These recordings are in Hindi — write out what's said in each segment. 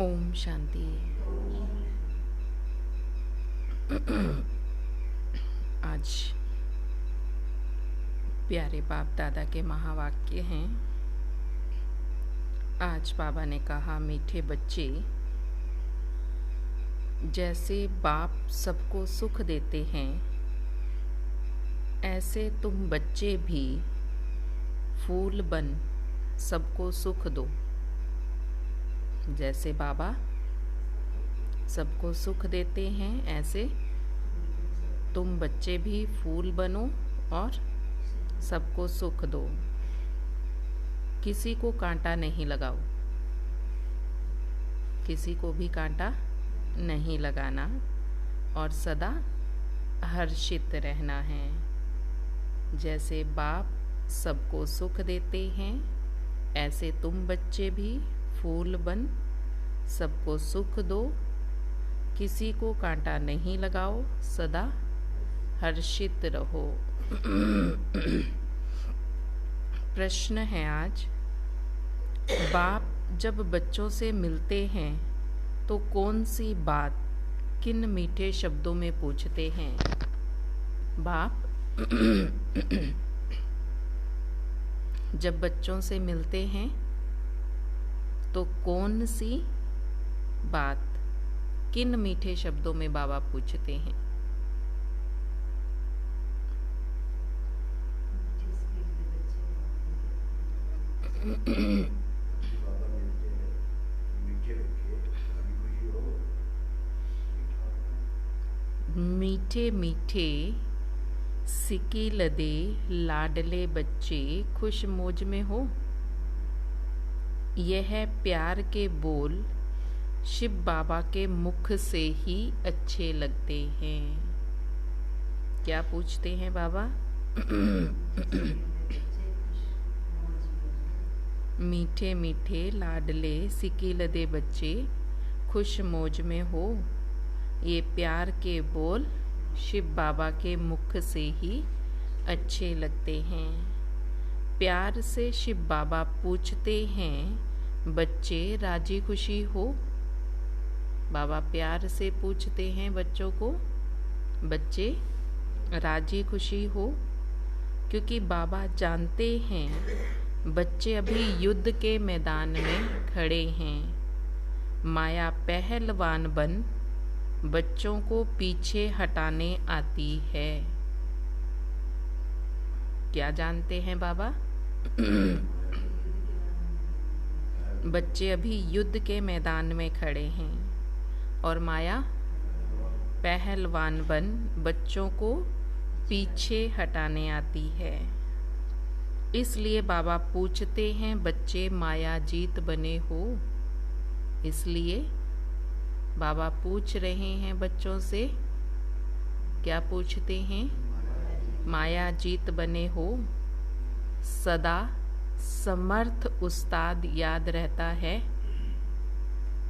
ओम शांति। आज प्यारे बाप दादा के महावाक्य हैं। आज बाबा ने कहा, मीठे बच्चे, जैसे बाप सबको सुख देते हैं, ऐसे तुम बच्चे भी फूल बन सबको सुख दो। जैसे बाबा सबको सुख देते हैं, ऐसे तुम बच्चे भी फूल बनो और सबको सुख दो। किसी को कांटा नहीं लगाओ, किसी को भी कांटा नहीं लगाना और सदा हर्षित रहना है। जैसे बाप सबको सुख देते हैं, ऐसे तुम बच्चे भी फूल बन सबको सुख दो। किसी को कांटा नहीं लगाओ, सदा हर्षित रहो। प्रश्न है आज, बाप जब बच्चों से मिलते हैं तो कौन सी बात किन मीठे शब्दों में पूछते हैं? बाप जब बच्चों से मिलते हैं तो कौन सी बात किन मीठे शब्दों में बाबा पूछते हैं? मीठे मीठे सिकी लदे लाडले बच्चे खुश मौज में हो। यह प्यार के बोल शिव बाबा के मुख से ही अच्छे लगते हैं। क्या पूछते हैं बाबा? मीठे मीठे लाडले सिकी लदे बच्चे खुश मौज में हो। ये प्यार के बोल शिव बाबा के मुख से ही अच्छे लगते हैं। प्यार से शिव बाबा पूछते हैं, बच्चे राजी खुशी हो? बाबा प्यार से पूछते हैं बच्चों को, बच्चे राजी खुशी हो? क्योंकि बाबा जानते हैं बच्चे अभी युद्ध के मैदान में खड़े हैं। माया पहलवान बन बच्चों को पीछे हटाने आती है। क्या जानते हैं बाबा? बच्चे अभी युद्ध के मैदान में खड़े हैं और माया पहलवान बन बच्चों को पीछे हटाने आती है। इसलिए बाबा पूछते हैं, बच्चे माया जीत बने हो? इसलिए बाबा पूछ रहे हैं बच्चों से, क्या पूछते हैं? माया जीत बने हो? सदा समर्थ उस्ताद याद रहता है,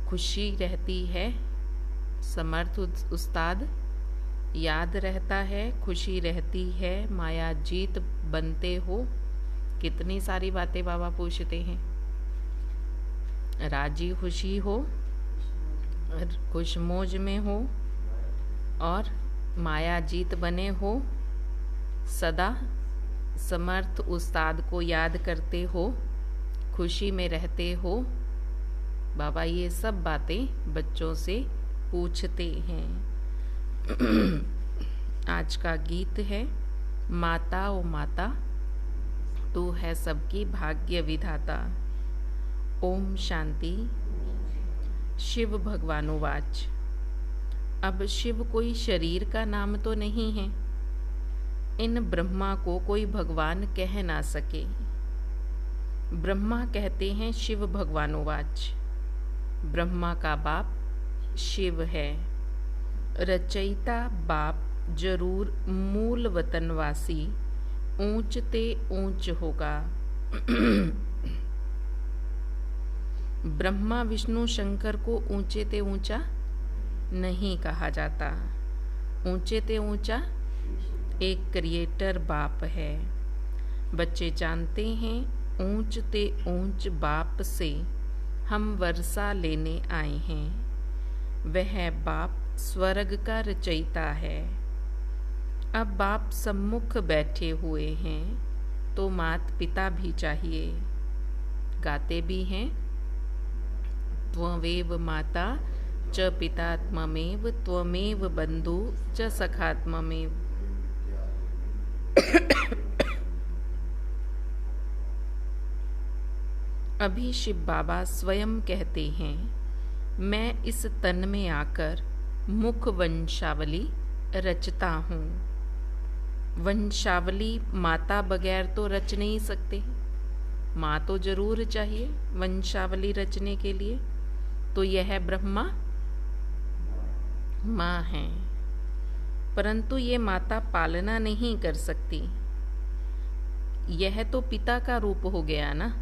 खुशी रहती है। समर्थ उस्ताद याद रहता है, खुशी रहती है। माया जीत बनते हो। कितनी सारी बातें बाबा पूछते हैं। राजी खुशी हो, खुश मौज में हो और माया जीत बने हो। सदा समर्थ उस्ताद को याद करते हो, खुशी में रहते हो। बाबा ये सब बातें बच्चों से पूछते हैं। आज का गीत है, माता ओ माता तू है सबकी भाग्य विधाता। ओम शांति। शिव भगवानुवाच। अब शिव कोई शरीर का नाम तो नहीं है। इन ब्रह्मा को कोई भगवान कह ना सके। ब्रह्मा कहते हैं शिव भगवानुवाच। ब्रह्मा का बाप शिव है। रचयिता बाप जरूर मूल वतनवासी ऊंच ते ऊंच होगा। ब्रह्मा विष्णु शंकर को ऊंचे ते ऊंचा नहीं कहा जाता। ऊंचे ते ऊंचा एक क्रिएटर बाप है। बच्चे जानते हैं ऊंच ते ऊंच बाप से हम वर्षा लेने आए हैं। वह बाप स्वर्ग का रचयिता है। अब बाप सम्मुख बैठे हुए हैं तो मात पिता भी चाहिए। गाते भी हैं, त्वमेव माता च पिता त्वमेव, त्वमेव बंधु च सखा त्वमेव। अभी शिव बाबा स्वयं कहते हैं, मैं इस तन में आकर मुख वंशावली रचता हूँ। वंशावली माता बगैर तो रच नहीं सकते, माँ तो जरूर चाहिए वंशावली रचने के लिए। तो यह ब्रह्मा माँ है, परंतु ये माता पालना नहीं कर सकती। यह तो पिता का रूप हो गया ना,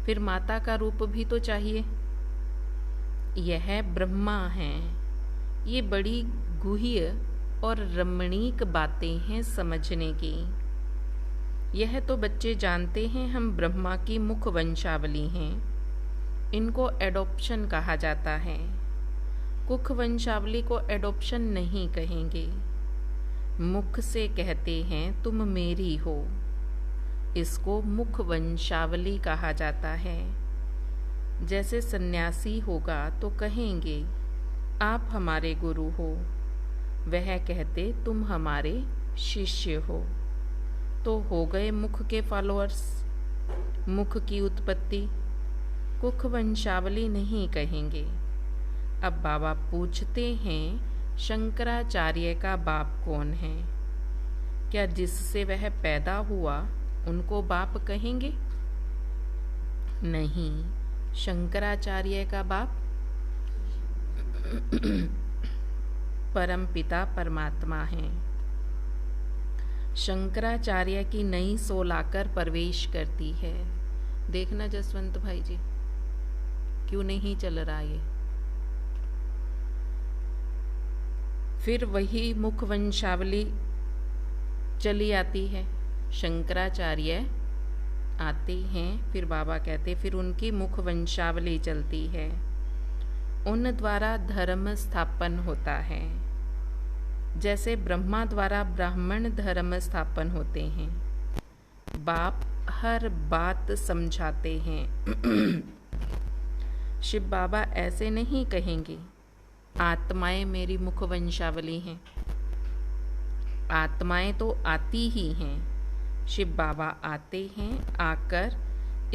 फिर माता का रूप भी तो चाहिए। यह ब्रह्मा है। ये बड़ी गुह्य और रमणीक बातें हैं समझने की। यह तो बच्चे जानते हैं हम ब्रह्मा की मुख वंशावली हैं। इनको एडॉप्शन कहा जाता है। कुख वंशावली को एडॉप्शन नहीं कहेंगे। मुख से कहते हैं तुम मेरी हो, इसको मुख वंशावली कहा जाता है। जैसे सन्यासी होगा तो कहेंगे आप हमारे गुरु हो, वह कहते तुम हमारे शिष्य हो, तो हो गए मुख के फॉलोअर्स। मुख की उत्पत्ति कुख वंशावली नहीं कहेंगे। अब बाबा पूछते हैं शंकराचार्य का बाप कौन है? क्या जिससे वह पैदा हुआ उनको बाप कहेंगे? नहीं, शंकराचार्य का बाप परम पिता परमात्मा है। शंकराचार्य की नई सोल आकर प्रवेश करती है। देखना जसवंत भाई जी, क्यों नहीं चल रहा ये? फिर वही मुख वंशावली चली आती है। शंकराचार्य आते हैं, फिर बाबा कहते फिर उनकी मुख वंशावली चलती है। उन द्वारा धर्म स्थापन होता है। जैसे ब्रह्मा द्वारा ब्राह्मण धर्म स्थापन होते हैं। बाप हर बात समझाते हैं। शिव बाबा ऐसे नहीं कहेंगे आत्माएं मेरी मुख वंशावली हैं। आत्माएं तो आती ही हैं। शिव बाबा आते हैं, आकर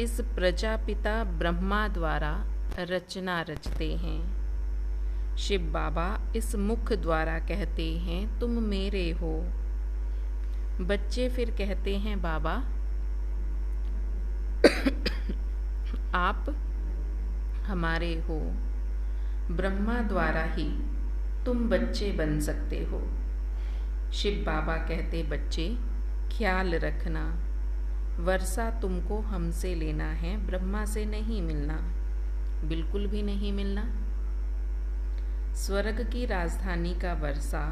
इस प्रजापिता ब्रह्मा द्वारा रचना रचते हैं। शिव बाबा इस मुख द्वारा कहते हैं तुम मेरे हो। बच्चे फिर कहते हैं बाबा आप हमारे हो। ब्रह्मा द्वारा ही तुम बच्चे बन सकते हो। शिव बाबा कहते बच्चे ख्याल रखना, वर्षा तुमको हमसे लेना है, ब्रह्मा से नहीं मिलना, बिल्कुल भी नहीं मिलना। स्वर्ग की राजधानी का वर्षा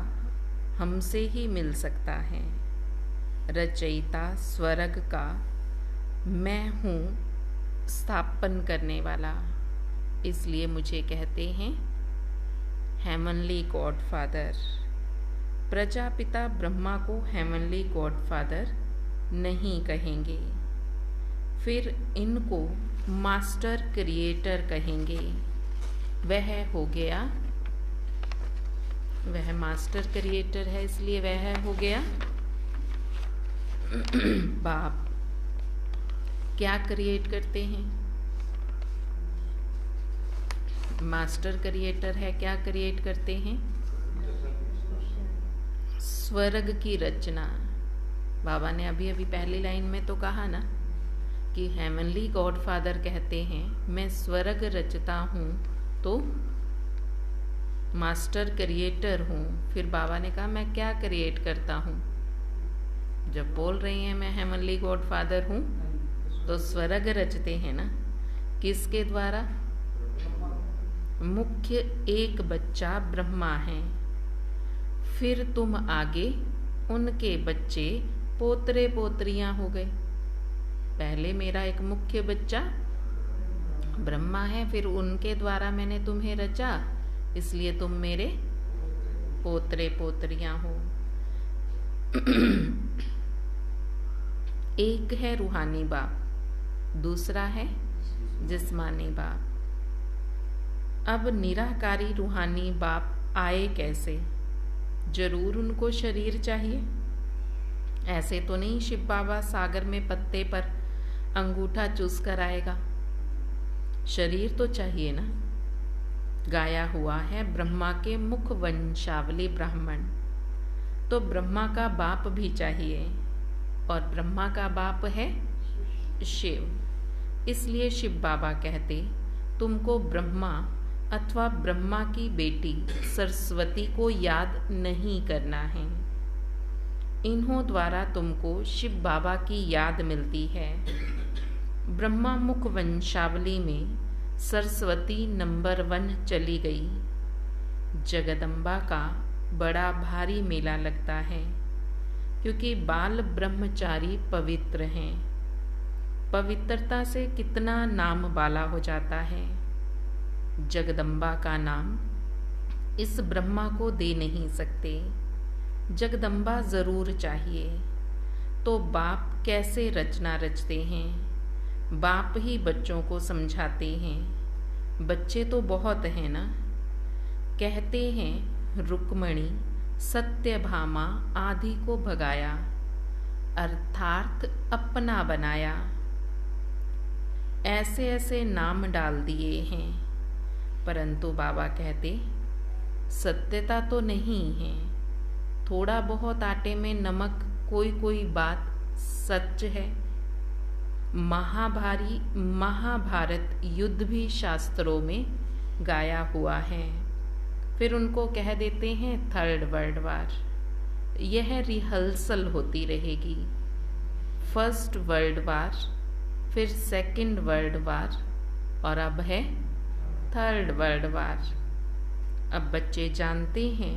हमसे ही मिल सकता है। रचयिता स्वर्ग का मैं हूँ, स्थापन करने वाला, इसलिए मुझे कहते हैं heavenly God father. Prajapita Brahma को हेवनली गॉड फादर नहीं कहेंगे। फिर इनको मास्टर क्रिएटर कहेंगे। वह हो गया, वह मास्टर क्रिएटर है, इसलिए वह हो गया बाप। क्या क्रिएट करते हैं? मास्टर क्रिएटर है, क्या क्रिएट करते हैं? स्वर्ग की रचना। बाबा ने अभी अभी पहली लाइन में तो कहा ना कि हेवनली गॉड फादर कहते हैं मैं स्वर्ग रचता हूँ, तो मास्टर क्रिएटर हूँ। फिर बाबा ने कहा मैं क्या क्रिएट करता हूँ? जब बोल रही हैं मैं हेवनली गॉड फादर हूँ, तो स्वर्ग रचते हैं ना। किसके द्वारा? मुख्य एक बच्चा ब्रह्मा है। फिर तुम आगे उनके बच्चे पोतरे पोतरियां हो गए। पहले मेरा एक मुख्य बच्चा ब्रह्मा है, फिर उनके द्वारा मैंने तुम्हें रचा, इसलिए तुम मेरे पोतरे पोतरियां हो। एक है रूहानी बाप, दूसरा है जिस्मानी बाप। अब निराकारी रूहानी बाप आए कैसे? जरूर उनको शरीर चाहिए। ऐसे तो नहीं शिव बाबा सागर में पत्ते पर अंगूठा चूस कर आएगा। शरीर तो चाहिए ना। गाया हुआ है ब्रह्मा के मुख वंशावली ब्राह्मण, तो ब्रह्मा का बाप भी चाहिए, और ब्रह्मा का बाप है शिव। इसलिए शिव बाबा कहते तुमको ब्रह्मा अथवा ब्रह्मा की बेटी सरस्वती को याद नहीं करना है। इन्हों द्वारा तुमको शिव बाबा की याद मिलती है। ब्रह्मा मुख वंशावली में सरस्वती नंबर 1 चली गई। जगदम्बा का बड़ा भारी मेला लगता है, क्योंकि बाल ब्रह्मचारी पवित्र हैं। पवित्रता से कितना नाम बाला हो जाता है। जगदम्बा का नाम इस ब्रह्मा को दे नहीं सकते। जगदम्बा जरूर चाहिए। तो बाप कैसे रचना रचते हैं? बाप ही बच्चों को समझाते हैं। बच्चे तो बहुत हैं ना। कहते हैं रुक्मणी सत्यभामा आदि को भगाया, अर्थात अपना बनाया। ऐसे ऐसे नाम डाल दिए हैं, परंतु बाबा कहते सत्यता तो नहीं है। थोड़ा बहुत आटे में नमक, कोई कोई बात सच है। महाभारत युद्ध भी शास्त्रों में गाया हुआ है। फिर उनको कह देते हैं 3rd वर्ल्ड वार। यह रिहर्सल होती रहेगी। 1st वर्ल्ड वार, फिर 2nd वर्ल्ड वार, और अब है 3rd वर्ल्ड वार। अब बच्चे जानते हैं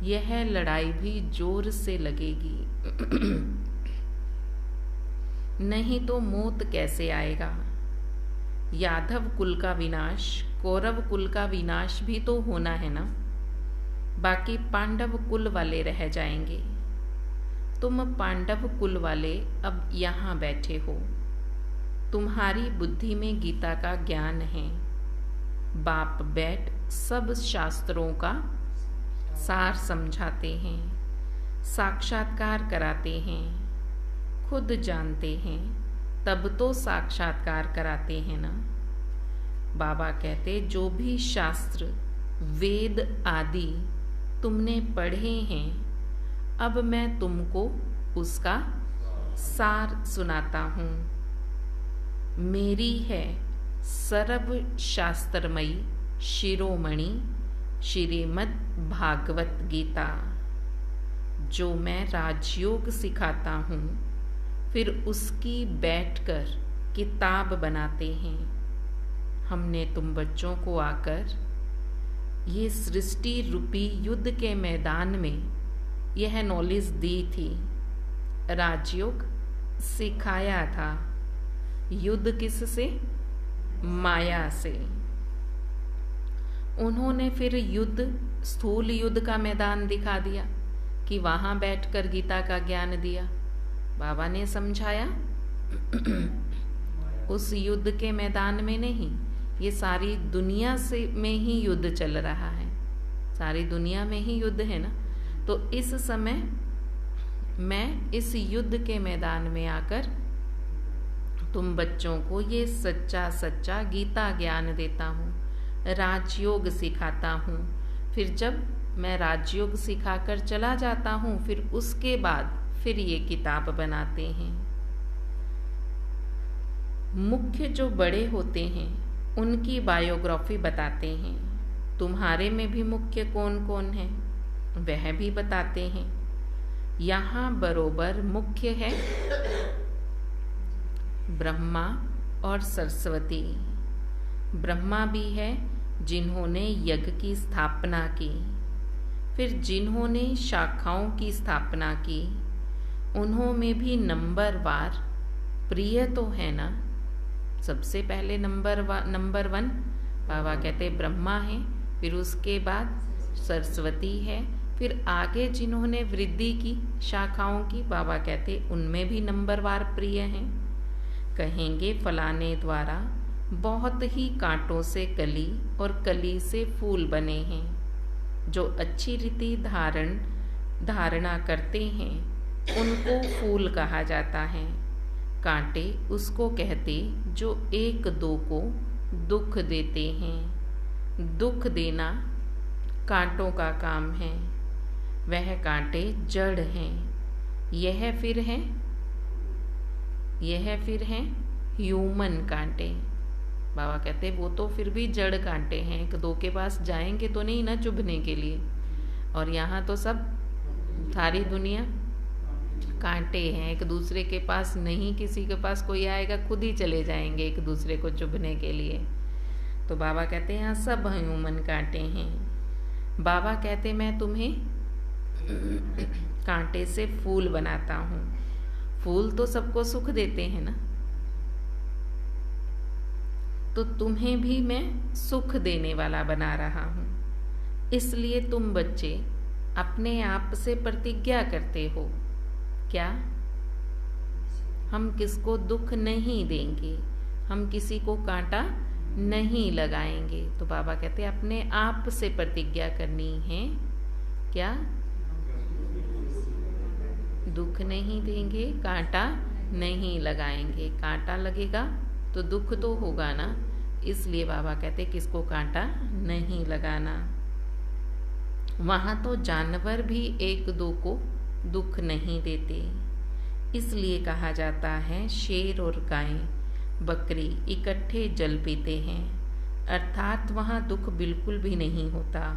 यह लड़ाई भी जोर से लगेगी। नहीं तो मौत कैसे आएगा? यादव कुल का विनाश, कौरव कुल का विनाश भी तो होना है ना। बाकी पांडव कुल वाले रह जाएंगे। तुम पांडव कुल वाले अब यहाँ बैठे हो। तुम्हारी बुद्धि में गीता का ज्ञान है। बाप बैठ सब शास्त्रों का सार समझाते हैं, साक्षात्कार कराते हैं। खुद जानते हैं तब तो साक्षात्कार कराते हैं ना। बाबा कहते जो भी शास्त्र वेद आदि तुमने पढ़े हैं, अब मैं तुमको उसका सार सुनाता हूँ। मेरी है सर्व शास्त्रमयी शिरोमणि श्रीमद् भागवत गीता, जो मैं राजयोग सिखाता हूँ, फिर उसकी बैठकर किताब बनाते हैं। हमने तुम बच्चों को आकर ये सृष्टि रूपी युद्ध के मैदान में यह नॉलेज दी थी। राजयोग सिखाया था। युद्ध किससे? माया से। उन्होंने फिर युद्ध, स्थूल युद्ध का मैदान दिखा दिया कि वहां बैठकर गीता का ज्ञान दिया। बाबा ने समझाया उस युद्ध के मैदान में नहीं, ये सारी दुनिया से में ही युद्ध चल रहा है। सारी दुनिया में ही युद्ध है ना। तो इस समय मैं इस युद्ध के मैदान में आकर तुम बच्चों को ये सच्चा सच्चा गीता ज्ञान देता हूँ, राजयोग सिखाता हूँ। फिर जब मैं राजयोग सिखाकर चला जाता हूँ, फिर उसके बाद फिर ये किताब बनाते हैं। मुख्य जो बड़े होते हैं उनकी बायोग्राफी बताते हैं। तुम्हारे में भी मुख्य कौन कौन है वह भी बताते हैं। यहाँ बरोबर मुख्य है ब्रह्मा और सरस्वती। ब्रह्मा भी है जिन्होंने यज्ञ की स्थापना की, फिर जिन्होंने शाखाओं की स्थापना की, उन्हों में भी नंबरवार प्रिय तो है ना। सबसे पहले नंबर 1 बाबा कहते ब्रह्मा है, फिर उसके बाद सरस्वती है, फिर आगे जिन्होंने वृद्धि की शाखाओं की, बाबा कहते उनमें भी नंबरवार प्रिय हैं। कहेंगे फलाने द्वारा बहुत ही कांटों से कली और कली से फूल बने हैं। जो अच्छी रीति धारणा करते हैं उनको फूल कहा जाता है। कांटे उसको कहते जो एक दो को दुख देते हैं। दुख देना कांटों का काम है। वह कांटे जड़ हैं। यह फिर हैं ह्यूमन कांटे। बाबा कहते वो तो फिर भी जड़ कांटे हैं, एक दो के पास जाएंगे तो नहीं ना चुभने के लिए। और यहाँ तो सब सारी दुनिया कांटे हैं, एक दूसरे के पास नहीं, किसी के पास कोई आएगा खुद ही चले जाएंगे एक दूसरे को चुभने के लिए। तो बाबा कहते हैं यहाँ सब ह्यूमन कांटे हैं। बाबा कहते मैं तुम्हें कांटे से फूल बनाता हूँ। फूल तो सबको सुख देते हैं ना, तो तुम्हें भी मैं सुख देने वाला बना रहा हूँ। इसलिए तुम बच्चे अपने आप से प्रतिज्ञा करते हो, क्या? हम किसको दुख नहीं देंगे, हम किसी को कांटा नहीं लगाएंगे। तो बाबा कहते अपने आप से प्रतिज्ञा करनी है, क्या? दुख नहीं देंगे, कांटा नहीं लगाएंगे। कांटा लगेगा तो दुख तो होगा ना, इसलिए बाबा कहते किसको कांटा नहीं लगाना। वहाँ तो जानवर भी एक दो को दुख नहीं देते, इसलिए कहा जाता है शेर और गाय बकरी इकट्ठे जल पीते हैं, अर्थात वहाँ दुख बिल्कुल भी नहीं होता।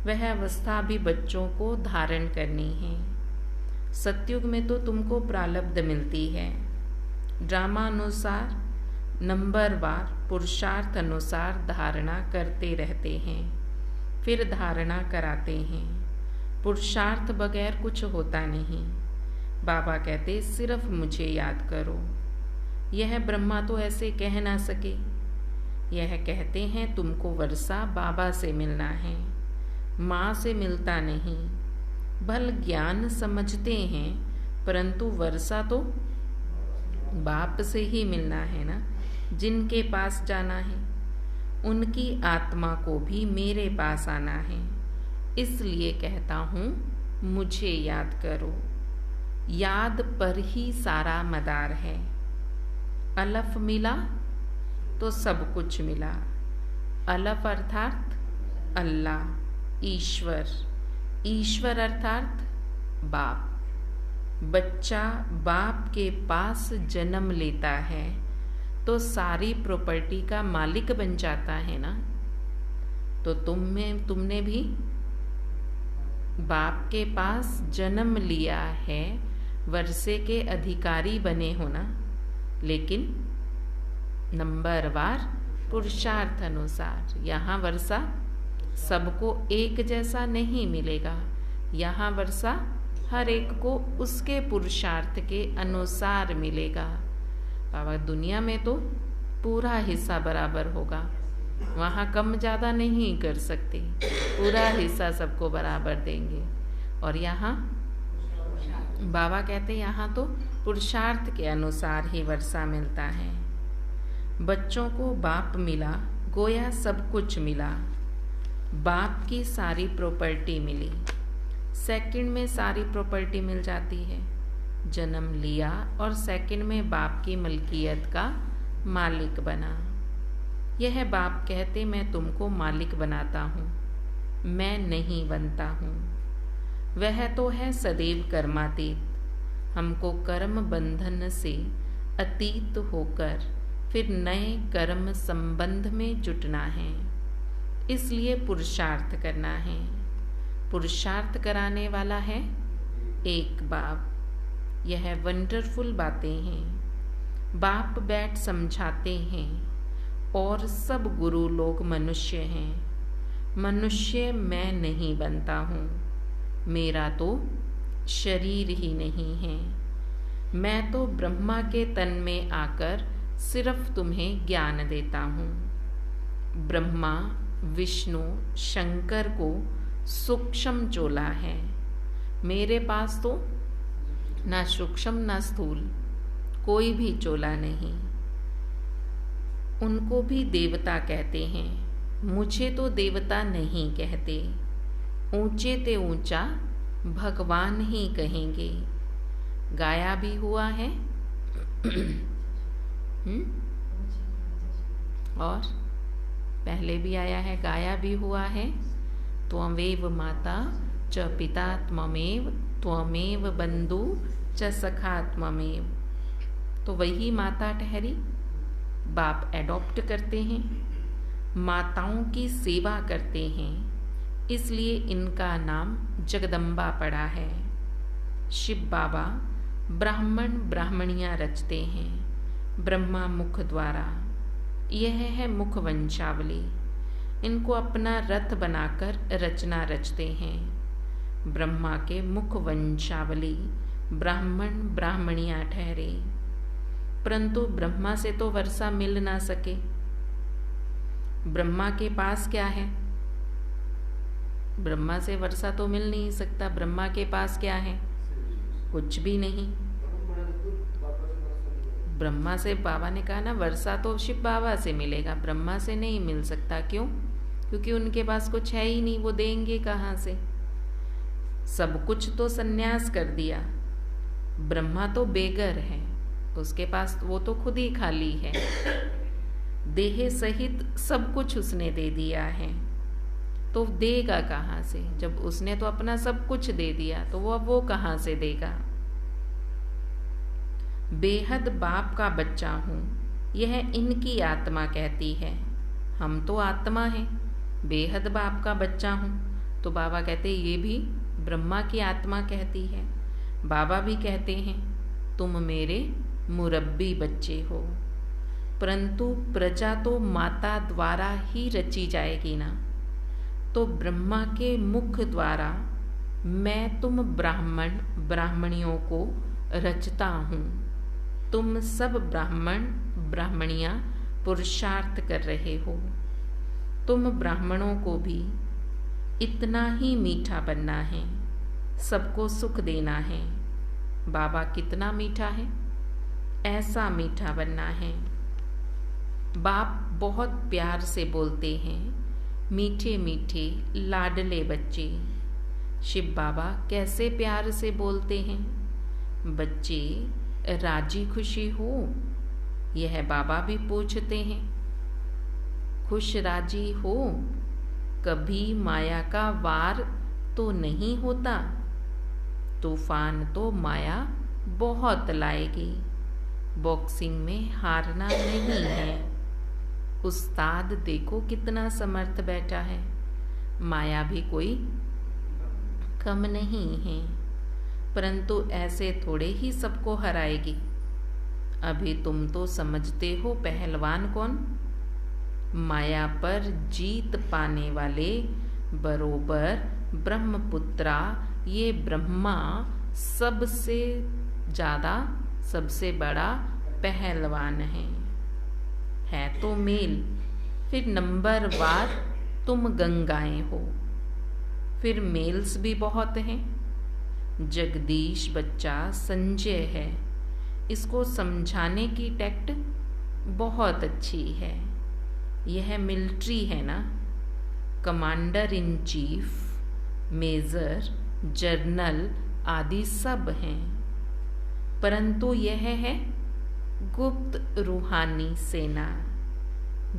वह अवस्था भी बच्चों को धारण करनी है। सतयुग में तो तुमको प्रारब्ध मिलती है। ड्रामा अनुसार नंबरवार पुरुषार्थ अनुसार धारणा करते रहते हैं, फिर धारणा कराते हैं। पुरुषार्थ बगैर कुछ होता नहीं। बाबा कहते सिर्फ मुझे याद करो। यह ब्रह्मा तो ऐसे कह ना सके। यह कहते हैं तुमको वर्षा बाबा से मिलना है, माँ से मिलता नहीं। भल ज्ञान समझते हैं, परंतु वर्षा तो बाप से ही मिलना है ना, जिनके पास जाना है। उनकी आत्मा को भी मेरे पास आना है, इसलिए कहता हूँ मुझे याद करो। याद पर ही सारा मदार है। अलफ मिला तो सब कुछ मिला। अलफ अर्थात अल्लाह, ईश्वर। ईश्वर अर्थात बाप। बच्चा बाप के पास जन्म लेता है तो सारी प्रॉपर्टी का मालिक बन जाता है ना। तो तुमने भी बाप के पास जन्म लिया है, वर्षे के अधिकारी बने हो ना, लेकिन नंबरवार पुरुषार्थ अनुसार। यहाँ वर्षा सबको एक जैसा नहीं मिलेगा। यहाँ वर्षा हर एक को उसके पुरुषार्थ के अनुसार मिलेगा। बाबा दुनिया में तो पूरा हिस्सा बराबर होगा, वहाँ कम ज़्यादा नहीं कर सकते, पूरा हिस्सा सबको बराबर देंगे। और यहाँ बाबा कहते यहाँ तो पुरुषार्थ के अनुसार ही वर्षा मिलता है। बच्चों को बाप मिला, गोया सब कुछ मिला। बाप की सारी प्रॉपर्टी मिली, सेकंड में सारी प्रॉपर्टी मिल जाती है। जन्म लिया और सेकंड में बाप की मलकियत का मालिक बना। यह बाप कहते मैं तुमको मालिक बनाता हूँ, मैं नहीं बनता हूँ। वह तो है सदैव कर्मातीत। हमको कर्म बंधन से अतीत होकर फिर नए कर्म संबंध में जुटना है, इसलिए पुरुषार्थ करना है। पुरुषार्थ कराने वाला है एक बाप। यह वंडरफुल बातें हैं। बाप बैठ समझाते हैं और सब गुरु लोग मनुष्य हैं। मनुष्य मैं नहीं बनता हूँ, मेरा तो शरीर ही नहीं है। मैं तो ब्रह्मा के तन में आकर सिर्फ तुम्हें ज्ञान देता हूँ। ब्रह्मा विष्णु शंकर को सूक्ष्म चोला है, मेरे पास तो ना सूक्ष्म ना स्थूल कोई भी चोला नहीं। उनको भी देवता कहते हैं, मुझे तो देवता नहीं कहते। ऊंचे ते ऊंचा भगवान ही कहेंगे। गाया भी हुआ है और पहले भी आया है, गाया भी हुआ है। त्वमेव माता च पिता त्वमेव, त्वमेव बंधु च सखा त्वमेव। तो वही माता ठहरी, बाप एडॉप्ट करते हैं, माताओं की सेवा करते हैं, इसलिए इनका नाम जगदम्बा पड़ा है। शिव बाबा ब्राह्मण ब्राह्मणियाँ रचते हैं ब्रह्मा मुख द्वारा। यह है मुख वंशावली। इनको अपना रथ बनाकर रचना रचते हैं। ब्रह्मा के मुख वंशावली ब्राह्मण ब्राह्मणियाँ ठहरे, परंतु ब्रह्मा से तो वर्षा मिल ना सके। ब्रह्मा के पास क्या है? ब्रह्मा से वर्षा तो मिल नहीं सकता। ब्रह्मा के पास क्या है? कुछ भी नहीं। ब्रह्मा से, बाबा ने कहा ना, वर्षा तो शिव बाबा से मिलेगा, ब्रह्मा से नहीं मिल सकता। क्यों? क्योंकि उनके पास कुछ है ही नहीं, वो देंगे कहाँ से? सब कुछ तो सन्यास कर दिया। ब्रह्मा तो बेगर है, उसके पास वो तो खुद ही खाली है, देह सहित सब कुछ उसने दे दिया है, तो देगा कहाँ से? जब उसने तो अपना सब कुछ दे दिया, तो वो कहाँ से देगा? बेहद बाप का बच्चा हूँ, यह इनकी आत्मा कहती है। हम तो आत्मा हैं, बेहद बाप का बच्चा हूँ। तो बाबा कहते ये भी ब्रह्मा की आत्मा कहती है। बाबा भी कहते हैं तुम मेरे मुरब्बी बच्चे हो, परंतु प्रजा तो माता द्वारा ही रची जाएगी ना। तो ब्रह्मा के मुख द्वारा मैं तुम ब्राह्मण ब्राह्मणियों को रचता हूँ। तुम सब ब्राह्मण ब्राह्मणियाँ पुरुषार्थ कर रहे हो। तुम ब्राह्मणों को भी इतना ही मीठा बनना है, सबको सुख देना है। बाबा कितना मीठा है, ऐसा मीठा बनना है। बाप बहुत प्यार से बोलते हैं, मीठे मीठे लाडले बच्चे। शिव बाबा कैसे प्यार से बोलते हैं? बच्चे राजी खुशी हो? यह बाबा भी पूछते हैं। खुश राजी हो? कभी माया का वार तो नहीं होता? तूफान तो माया बहुत लाएगी, बॉक्सिंग में हारना नहीं है। उस्ताद देखो कितना समर्थ बैठा है, माया भी कोई कम नहीं है, परंतु ऐसे थोड़े ही सबको हराएगी। अभी तुम तो समझते हो पहलवान कौन? माया पर जीत पाने वाले बरोबर ब्रह्मपुत्रा, ये ब्रह्मा सबसे ज़्यादा सबसे बड़ा पहलवान है तो मेल। फिर नंबर वार तुम गंगाएं हो। फिर मेल्स भी बहुत हैं। जगदीश बच्चा संजय है, इसको समझाने की टैक्ट बहुत अच्छी है। यह मिलिट्री है ना, commander in chief, major, general आदि सब हैं, परंतु यह है गुप्त रूहानी सेना।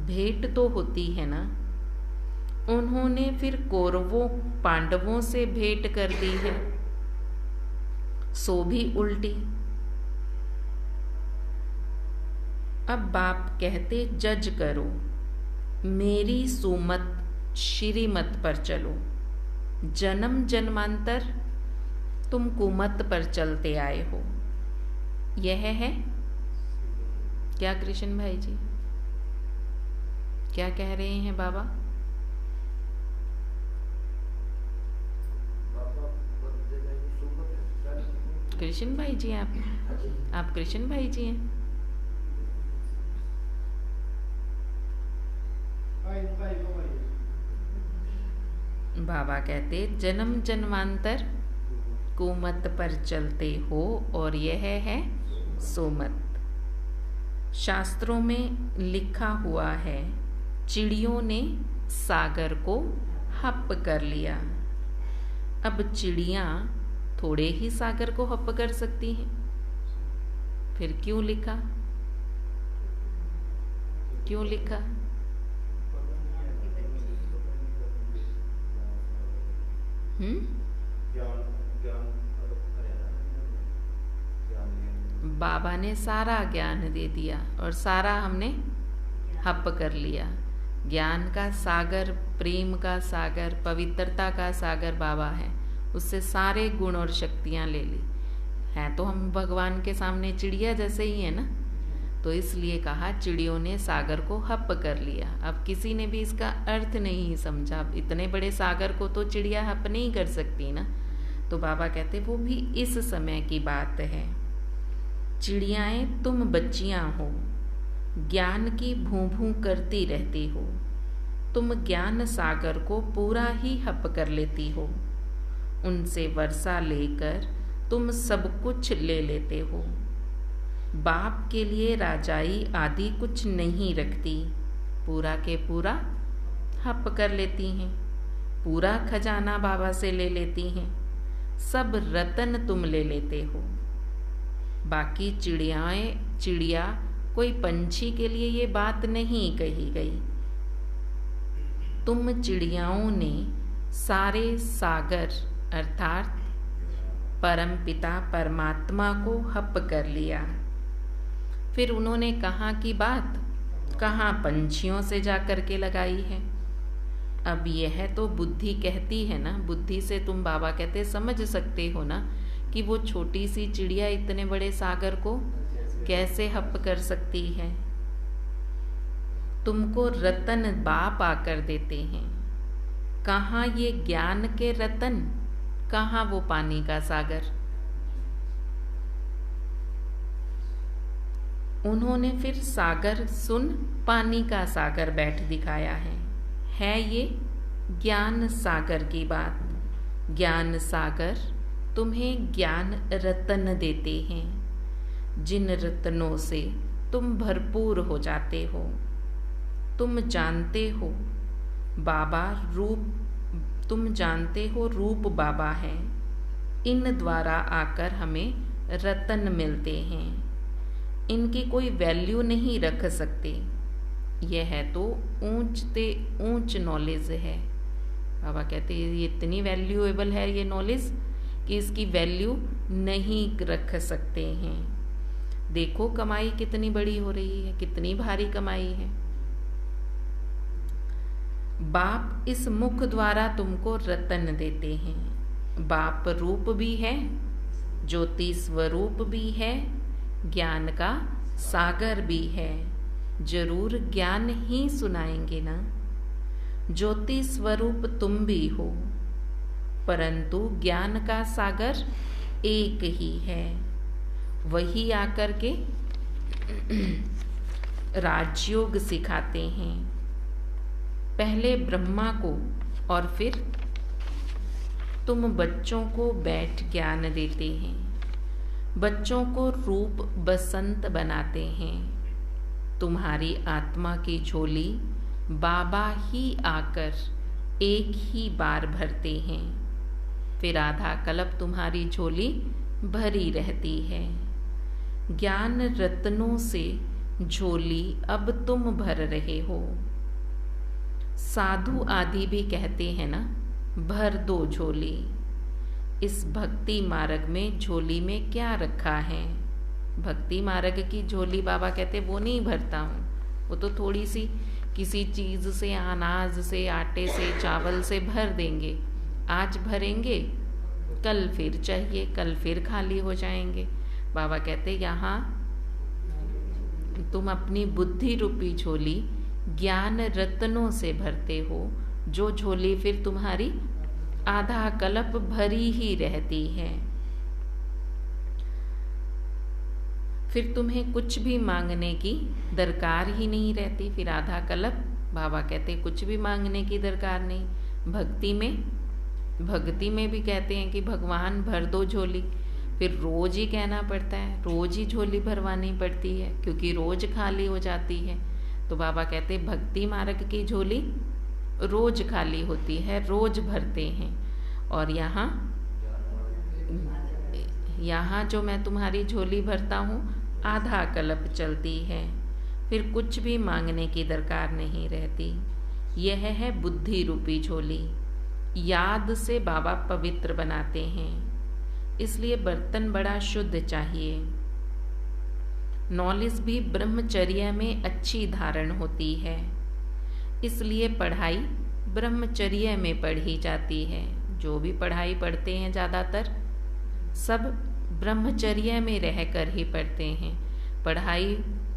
भेंट तो होती है ना। उन्होंने फिर कौरवों पांडवों से भेंट कर दी है, सो भी उल्टी। अब बाप कहते जज करो, मेरी सुमत श्रीमत पर चलो। जन्म जन्मांतर तुम कुमत पर चलते आए हो। यह है क्या कृष्ण भाई जी? क्या कह रहे हैं बाबा? कृष्ण भाई जी हैं आप कृष्ण भाई जी हैं? बाबा कहते जन्म जन्मांतर कुमत पर चलते हो और यह है सोमत। शास्त्रों में लिखा हुआ है चिड़ियों ने सागर को हप कर लिया। अब चिड़ियां थोड़े ही सागर को हप कर सकती हैं, फिर क्यों लिखा? क्यों लिखा? बाबा ने सारा ज्ञान दे दिया और सारा हमने हप कर लिया। ज्ञान का सागर, प्रेम का सागर, पवित्रता का सागर बाबा है। उससे सारे गुण और शक्तियां ले ली हैं। तो हम भगवान के सामने चिड़िया जैसे ही है ना, तो इसलिए कहा चिड़ियों ने सागर को हप कर लिया। अब किसी ने भी इसका अर्थ नहीं समझा। इतने बड़े सागर को तो चिड़िया हप नहीं कर सकती ना। तो बाबा कहते वो भी इस समय की बात है। चिड़ियाएं तुम बच्चियां हो, ज्ञान की भूं भूं करती रहती हो। तुम ज्ञान सागर को पूरा ही हप कर लेती हो। उनसे वर्षा लेकर तुम सब कुछ ले लेते हो। बाप के लिए राजाई आदि कुछ नहीं रखती, पूरा के पूरा हप कर लेती हैं। पूरा खजाना बाबा से ले लेती हैं। सब रतन तुम ले लेते हो। बाकी चिड़िया कोई पंछी के लिए ये बात नहीं कही गई। तुम चिड़ियाओं ने सारे सागर अर्थात परम पिता परमात्मा को हप कर लिया। फिर उन्होंने कहाँ की बात कहाँ पंछियों से जाकर के लगाई है। अब यह तो बुद्धि कहती है ना, बुद्धि से तुम बाबा कहते समझ सकते हो ना कि वो छोटी सी चिड़िया इतने बड़े सागर को कैसे हप कर सकती है। तुमको रतन बाप आकर देते हैं। कहाँ ये ज्ञान के रतन, कहाँ वो पानी का सागर। उन्होंने फिर सागर सुन पानी का सागर बैठ दिखाया है ये ज्ञान सागर की बात। ज्ञान सागर तुम्हें ज्ञान रतन देते हैं, जिन रत्नों से तुम भरपूर हो जाते हो। तुम जानते हो बाबा रूप, तुम जानते हो रूप बाबा है। इन द्वारा आकर हमें रतन मिलते हैं। इनकी कोई वैल्यू नहीं रख सकते। यह है तो ऊंच नॉलेज है। बाबा कहते हैं ये इतनी वैल्यूएबल है ये नॉलेज कि इसकी वैल्यू नहीं रख सकते हैं। देखो कमाई कितनी बड़ी हो रही है, कितनी भारी कमाई है। बाप इस मुख द्वारा तुमको रतन देते हैं। बाप रूप भी है, ज्योति स्वरूप भी है, ज्ञान का सागर भी है। जरूर ज्ञान ही सुनाएंगे ना। ज्योति स्वरूप तुम भी हो, परंतु ज्ञान का सागर एक ही है। वही आकर के राजयोग सिखाते हैं। पहले ब्रह्मा को और फिर तुम बच्चों को बैठ ज्ञान देते हैं। बच्चों को रूप बसंत बनाते हैं। तुम्हारी आत्मा की झोली बाबा ही आकर एक ही बार भरते हैं। फिर आधा कल्प तुम्हारी झोली भरी रहती है। ज्ञान रत्नों से झोली अब तुम भर रहे हो। साधु आदि भी कहते हैं ना, भर दो झोली। इस भक्ति मार्ग में झोली में क्या रखा है? भक्ति मार्ग की झोली बाबा कहते वो नहीं भरता हूँ। वो तो थोड़ी सी किसी चीज से, अनाज से, आटे से, चावल से भर देंगे। आज भरेंगे, कल फिर चाहिए, कल फिर खाली हो जाएंगे। बाबा कहते यहाँ तुम अपनी बुद्धि रूपी झोली ज्ञान रत्नों से भरते हो, जो झोली फिर तुम्हारी आधा कल्प भरी ही रहती है। फिर तुम्हें कुछ भी मांगने की दरकार ही नहीं रहती। फिर आधा कल्प बाबा कहते कुछ भी मांगने की दरकार नहीं। भक्ति में भी कहते हैं कि भगवान भर दो झोली। फिर रोज ही कहना पड़ता है, रोज ही झोली भरवानी पड़ती है, क्योंकि रोज खाली हो जाती है। तो बाबा कहते भक्ति मार्ग की झोली रोज खाली होती है, रोज भरते हैं। और यहाँ जो मैं तुम्हारी झोली भरता हूँ आधा कल्प चलती है। फिर कुछ भी मांगने की दरकार नहीं रहती। यह है बुद्धि रूपी झोली। याद से बाबा पवित्र बनाते हैं, इसलिए बर्तन बड़ा शुद्ध चाहिए। नॉलेज भी ब्रह्मचर्य में अच्छी धारण होती है, इसलिए पढ़ाई ब्रह्मचर्य में पढ़ी जाती है। जो भी पढ़ाई पढ़ते हैं ज़्यादातर सब ब्रह्मचर्य में रहकर ही पढ़ते हैं। पढ़ाई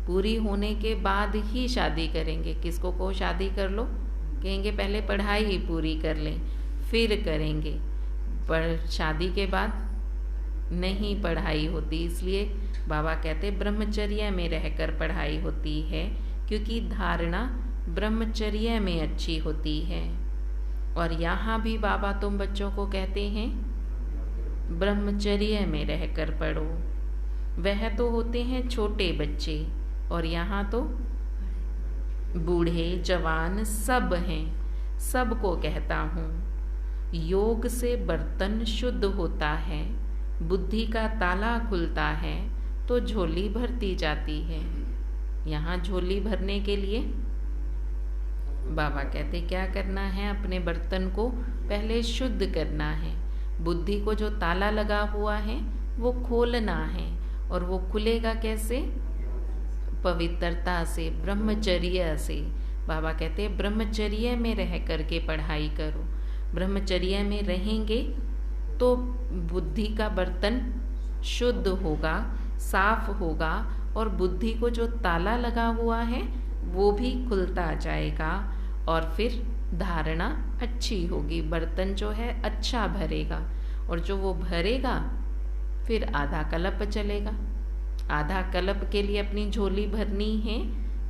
पूरी होने के बाद ही शादी करेंगे। किसको को शादी कर लो, कहेंगे पहले पढ़ाई ही पूरी कर लें फिर करेंगे। पर शादी के बाद नहीं पढ़ाई होती, इसलिए बाबा कहते ब्रह्मचर्य में रहकर पढ़ाई होती है, क्योंकि धारणा ब्रह्मचर्य में अच्छी होती है। और यहाँ भी बाबा तुम बच्चों को कहते हैं ब्रह्मचर्य में रहकर पढ़ो। वह तो होते हैं छोटे बच्चे, और यहाँ तो बूढ़े जवान सब हैं। सबको कहता हूँ योग से बर्तन शुद्ध होता है, बुद्धि का ताला खुलता है, तो झोली भरती जाती है। यहाँ झोली भरने के लिए बाबा कहते क्या करना है, अपने बर्तन को पहले शुद्ध करना है। बुद्धि को जो ताला लगा हुआ है वो खोलना है, और वो खुलेगा कैसे? पवित्रता से, ब्रह्मचर्य से। बाबा कहते ब्रह्मचर्य में रह करके पढ़ाई करो। ब्रह्मचर्य में रहेंगे तो बुद्धि का बर्तन शुद्ध होगा, साफ होगा, और बुद्धि को जो ताला लगा हुआ है वो भी खुलता जाएगा, और फिर धारणा अच्छी होगी। बर्तन जो है अच्छा भरेगा, और जो वो भरेगा फिर आधा कल्प चलेगा। आधा कल्प के लिए अपनी झोली भरनी है,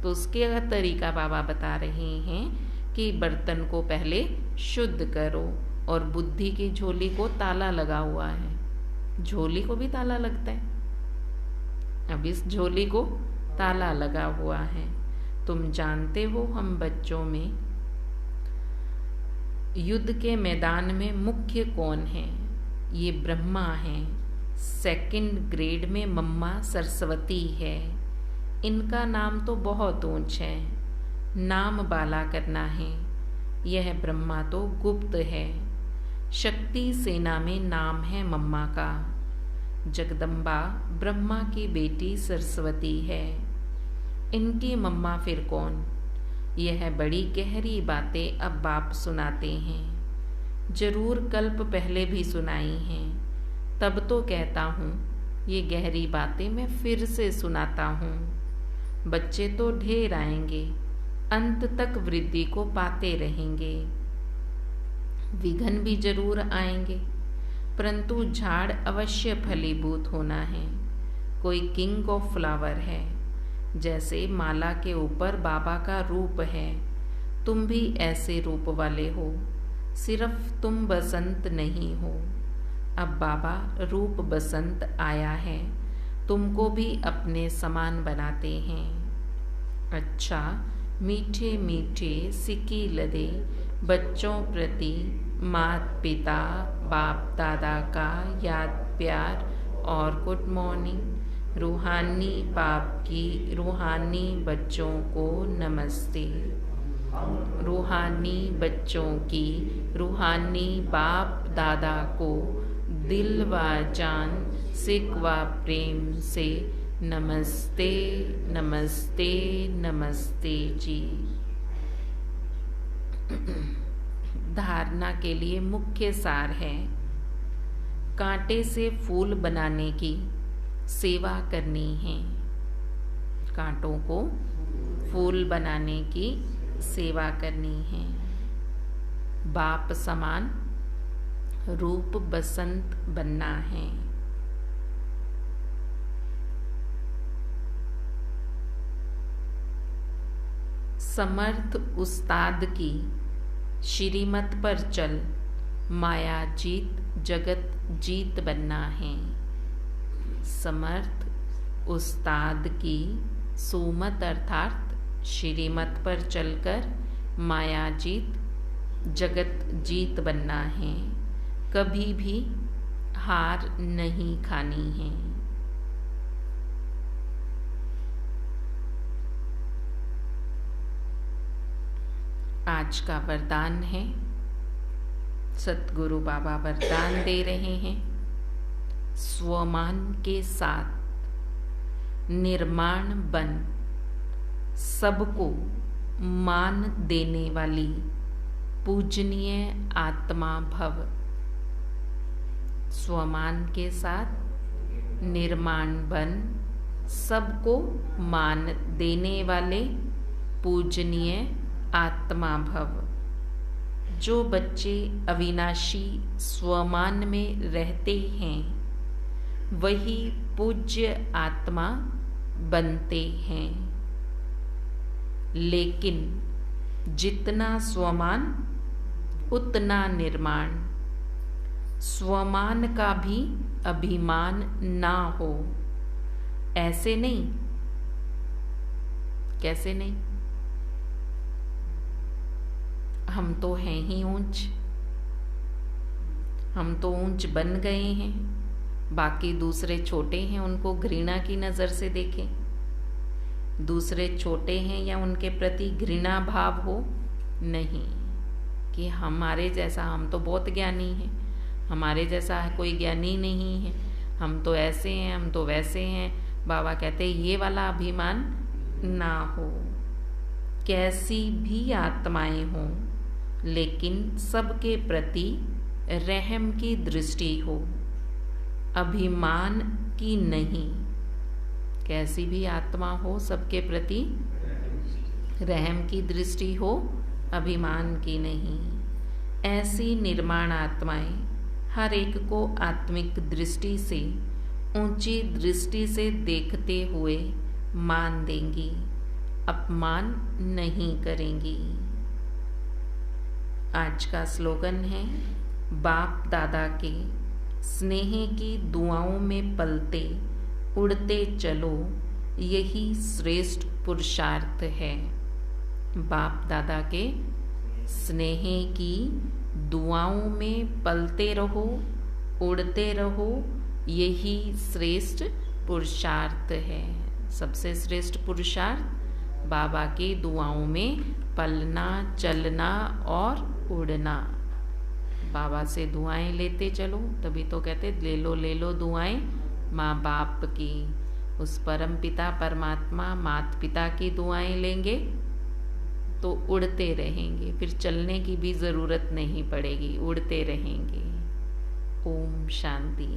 तो उसके तरीका बाबा बता रहे हैं कि बर्तन को पहले शुद्ध करो। और बुद्धि की झोली को ताला लगा हुआ है, झोली को भी ताला लगता है। अब इस झोली को ताला लगा हुआ है। तुम जानते हो हम बच्चों में युद्ध के मैदान में मुख्य कौन है? ये ब्रह्मा है। 2nd ग्रेड में मम्मा सरस्वती है। इनका नाम तो बहुत ऊंच है, नाम बाला करना है। यह ब्रह्मा तो गुप्त है। शक्ति सेना में नाम है मम्मा का। जगदम्बा ब्रह्मा की बेटी सरस्वती है। इनकी मम्मा फिर कौन? यह बड़ी गहरी बातें अब बाप सुनाते हैं। जरूर कल्प पहले भी सुनाई हैं, तब तो कहता हूँ ये गहरी बातें मैं फिर से सुनाता हूँ। बच्चे तो ढेर आएंगे, अंत तक वृद्धि को पाते रहेंगे। विघ्न भी जरूर आएंगे, परंतु झाड़ अवश्य फलीभूत होना है। कोई किंग ऑफ फ्लावर है, जैसे माला के ऊपर बाबा का रूप है। तुम भी ऐसे रूप वाले हो, सिर्फ तुम बसंत नहीं हो। अब बाबा रूप बसंत आया है, तुमको भी अपने समान बनाते हैं। अच्छा मीठे मीठे सिक्की लदे बच्चों प्रति माता पिता बाप दादा का याद प्यार और गुड मॉर्निंग। रूहानी बाप की रूहानी बच्चों को नमस्ते। रूहानी बच्चों की रूहानी बाप दादा को दिल व जान सिक व प्रेम से नमस्ते नमस्ते नमस्ते जी। धारणा के लिए मुख्य सार है कांटे से फूल बनाने की सेवा करनी है। कांटों को फूल बनाने की सेवा करनी है। बाप समान रूप बसंत बनना है। समर्थ उस्ताद की श्रीमत पर चल, माया जीत जगत जीत बनना है। समर्थ उस्ताद की सुमत अर्थात श्रीमत पर चलकर माया जीत जगत जीत बनना है। कभी भी हार नहीं खानी है। आज का वरदान है, सतगुरु बाबा वरदान दे रहे हैं, स्वमान के साथ निर्माण बन, सबको मान देने वाली पूजनीय आत्मा भव। स्वमान के साथ निर्माण बन, सबको मान देने वाले पूजनीय आत्मा भव। जो बच्चे अविनाशी स्वमान में रहते हैं वही पूज्य आत्मा बनते हैं। लेकिन जितना स्वमान उतना निर्माण, स्वमान का भी अभिमान ना हो। ऐसे नहीं, कैसे नहीं? हम तो हैं ही ऊंच, हम तो ऊंच बन गए हैं, बाकी दूसरे छोटे हैं, उनको घृणा की नज़र से देखें। दूसरे छोटे हैं या उनके प्रति घृणा भाव हो, नहीं कि हमारे जैसा, हम तो बहुत ज्ञानी हैं, हमारे जैसा कोई ज्ञानी नहीं है, हम तो ऐसे हैं, हम तो वैसे हैं। बाबा कहते ये वाला अभिमान ना हो। कैसी भी आत्माएं हों, लेकिन सबके प्रति रहम की दृष्टि हो, अभिमान की नहीं। कैसी भी आत्मा हो, सबके प्रति रहम की दृष्टि हो, अभिमान की नहीं। ऐसी निर्माण आत्माएं हर एक को आत्मिक दृष्टि से, ऊंची दृष्टि से देखते हुए मान देंगी, अपमान नहीं करेंगी। आज का स्लोगन है, बाप दादा के स्नेह की दुआओं में पलते उड़ते चलो, यही श्रेष्ठ पुरुषार्थ है। बाप दादा के स्नेह की दुआओं में पलते रहो, उड़ते रहो, यही श्रेष्ठ पुरुषार्थ है। सबसे श्रेष्ठ पुरुषार्थ बाबा की दुआओं में पलना, चलना और उड़ना। बाबा से दुआएं लेते चलो, तभी तो कहते ले लो दुआएं माँ बाप की। उस परम पिता परमात्मा माता पिता की दुआएं लेंगे तो उड़ते रहेंगे, फिर चलने की भी ज़रूरत नहीं पड़ेगी, उड़ते रहेंगे। ओम शांति।